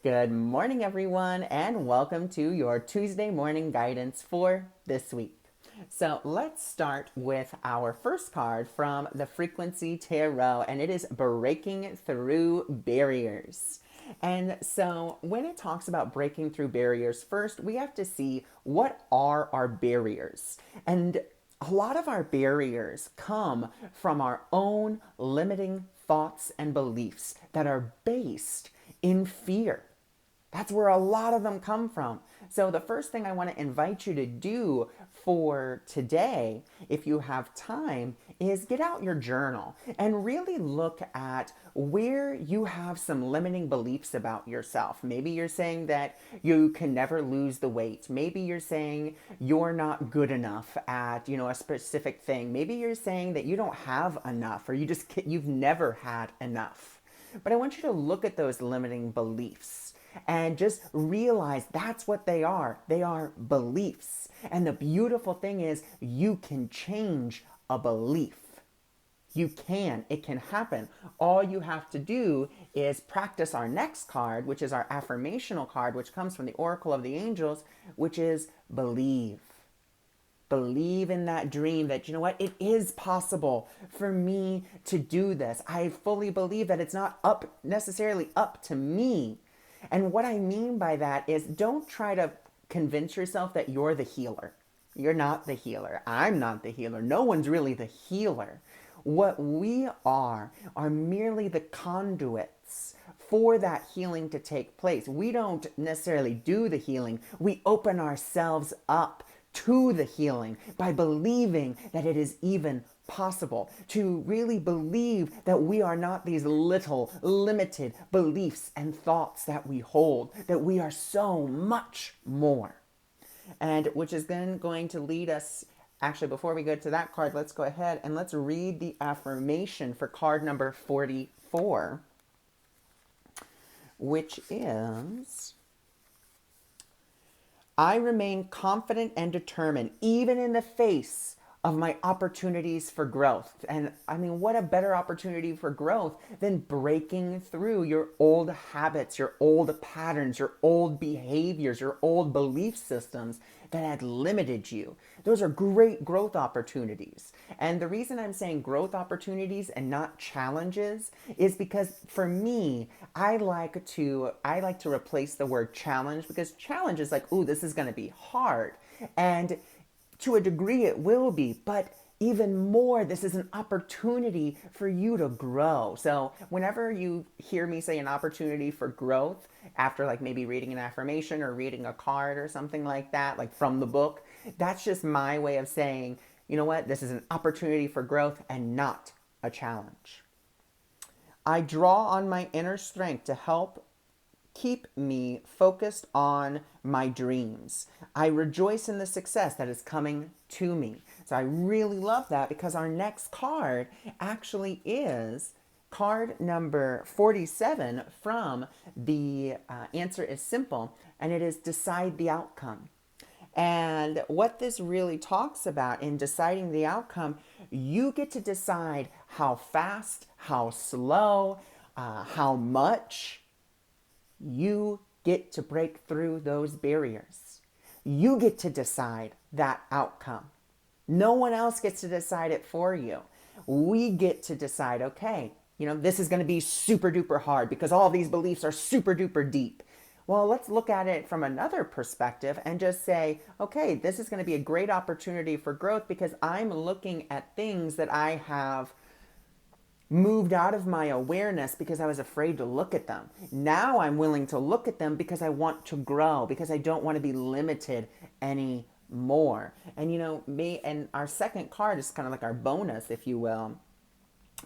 Good morning, everyone, and welcome to your Tuesday morning guidance for this week. So let's start with our first card from the Frequency Tarot, and it is Breaking Through Barriers. And so when it talks about breaking through barriers, first we have to see what are our barriers. And a lot of our barriers come from our own limiting thoughts and beliefs that are based in fear. That's where a lot of them come from. So, the first thing I want to invite you to do for today, if you have time, is get out your journal and really look at where you have some limiting beliefs about yourself. Maybe you're saying that you can never lose the weight. Maybe you're saying you're not good enough at, a specific thing. Maybe you're saying that you don't have enough or you've never had enough. But I want you to look at those limiting beliefs and just realize that's what they are. They are beliefs. And the beautiful thing is, you can change a belief. You can. It can happen. All you have to do is practice our next card, which is our affirmational card, which comes from the Oracle of the Angels, which is believe. Believe in that dream that, it is possible for me to do this. I fully believe that it's not necessarily up to me. And what I mean by that is, don't try to convince yourself that you're the healer. You're not the healer. I'm not the healer. No one's really the healer. What we are merely the conduits for that healing to take place. We don't necessarily do the healing. We open ourselves up to the healing by believing that it is even possible, to really believe that we are not these little limited beliefs and thoughts that we hold, that we are so much more. And which is then going to lead us, actually, before we go to that card, let's go ahead and let's read the affirmation for card number 44, which is, I remain confident and determined, even in the face of my opportunities for growth. And I mean, what a better opportunity for growth than breaking through your old habits, your old patterns, your old behaviors, your old belief systems that had limited you. Those are great growth opportunities. And the reason I'm saying growth opportunities and not challenges is because for me, I like to replace the word challenge, because challenge is like, ooh, this is going to be hard. And to a degree, it will be, but even more, this is an opportunity for you to grow. So whenever you hear me say an opportunity for growth, after like maybe reading an affirmation or reading a card or something like that, like from the book, that's just my way of saying, you know what, this is an opportunity for growth and not a challenge. I draw on my inner strength to help keep me focused on my dreams. I rejoice in the success that is coming to me. So I really love that, because our next card actually is card number 47 from the Answer is Simple, and it is Decide the Outcome. And what this really talks about in deciding the outcome, you get to decide how fast, how slow, how much you get to break through those barriers. You get to decide that outcome. No one else gets to decide it for you. We get to decide, okay, this is going to be super duper hard because all these beliefs are super duper deep. Well, let's look at it from another perspective and just say, okay, this is going to be a great opportunity for growth because I'm looking at things that I have moved out of my awareness because I was afraid to look at them. Now I'm willing to look at them because I want to grow, because I don't want to be limited anymore. And me and our second card is kind of like our bonus, if you will,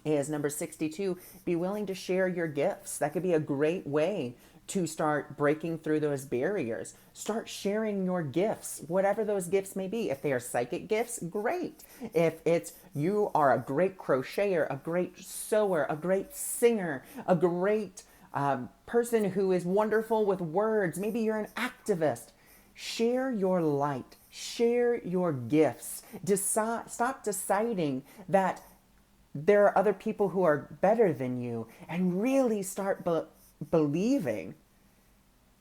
is number 62. Be willing to share your gifts. That could be a great way to start breaking through those barriers. Start sharing your gifts, whatever those gifts may be. If they are psychic gifts, great. If it's you are a great crocheter, a great sewer, a great singer, a great person who is wonderful with words, maybe you're an activist. Share your light, share your gifts. Stop deciding that there are other people who are better than you, and really start believing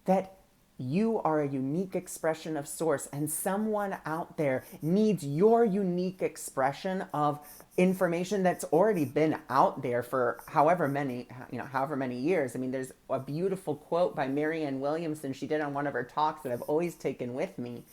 that you are a unique expression of source, and someone out there needs your unique expression of information that's already been out there for however many years. I mean, there's a beautiful quote by Marianne Williamson she did on one of her talks that I've always taken with me,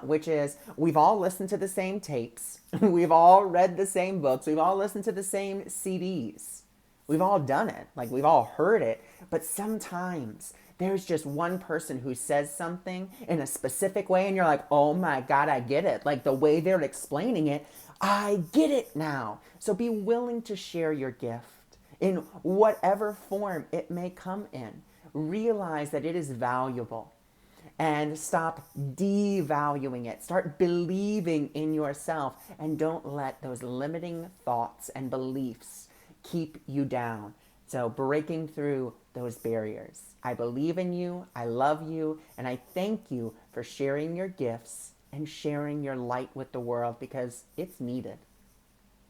which is, we've all listened to the same tapes, we've all read the same books, we've all listened to the same CDs. We've all done it. Like, we've all heard it. But sometimes there's just one person who says something in a specific way, and you're like, oh my God, I get it. Like, the way they're explaining it, I get it now. So be willing to share your gift in whatever form it may come in. Realize that it is valuable and stop devaluing it. Start believing in yourself, and don't let those limiting thoughts and beliefs keep you down. So, breaking through those barriers. I believe in you, I love you, and I thank you for sharing your gifts and sharing your light with the world, because it's needed.